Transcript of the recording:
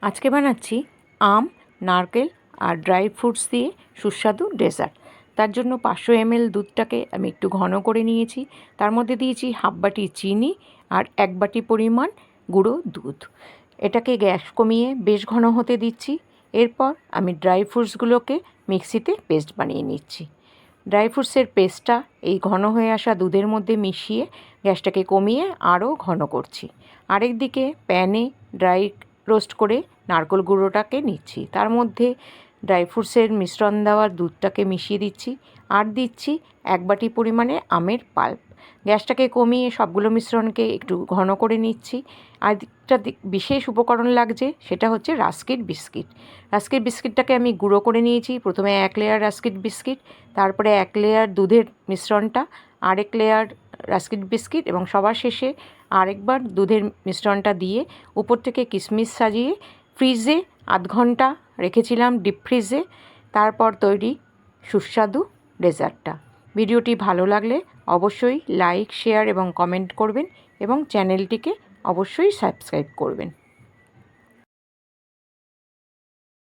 আজকে বানাচ্ছি আম, নারকেল আর ড্রাই ফ্রুটস দিয়ে সুস্বাদু ডেজার্ট। তার জন্য 500 ml দুধটাকে আমি একটু ঘন করে নিয়েছি। তার মধ্যে দিয়েছি হাফ বাটি চিনি আর 1 বাটি পরিমাণ গুঁড়ো দুধ। এটাকে গ্যাস কমিয়ে বেশ ঘন হতে দিচ্ছি। এরপর আমি ড্রাই ফ্রুটসগুলোকে মিক্সিতে পেস্ট বানিয়ে নিচ্ছি। ড্রাই ফ্রুটসের পেস্টটা এই ঘন হয়ে আসা দুধের মধ্যে মিশিয়ে গ্যাসটাকে কমিয়ে আরও ঘন করছি। আরেক দিকে প্যানে ড্রাই রোস্ট করে নারকেল গুঁড়োটাকে নিচ্ছি। তার মধ্যে ড্রাই ফ্রুটসের মিশ্রণ দেওয়া দুধটাকে মিশিয়ে দিচ্ছি আর দিচ্ছি 1 বাটি পরিমাণে আমের পাল্প। গ্যাসটাকে কমিয়ে সবগুলো মিশ্রণকে একটু ঘন করে নিচ্ছি। আর একটা বিশেষ উপকরণ লাগছে, সেটা হচ্ছে রাস্কির বিস্কিট। রাস্কির বিস্কিটটাকে আমি গুঁড়ো করে নিয়েছি। প্রথমে 1 লেয়ার রাস্কির বিস্কিট, তারপরে 1 লেয়ার দুধের মিশ্রণটা, আরেক লেয়ার রাস্কির বিস্কিট এবং সবার শেষে আরেকবার দুধের মিশ্রণটা দিয়ে উপর থেকে কিশমিশ সাজিয়ে ফ্রিজে 1/2 ঘন্টা রেখেছিলাম, ডিপ ফ্রিজে। তারপর তৈরি সুস্বাদু ডেজার্টটা। ভিডিওটি ভালো লাগলে অবশ্যই লাইক, শেয়ার এবং কমেন্ট করবেন এবং চ্যানেলটিকে অবশ্যই সাবস্ক্রাইব করবেন।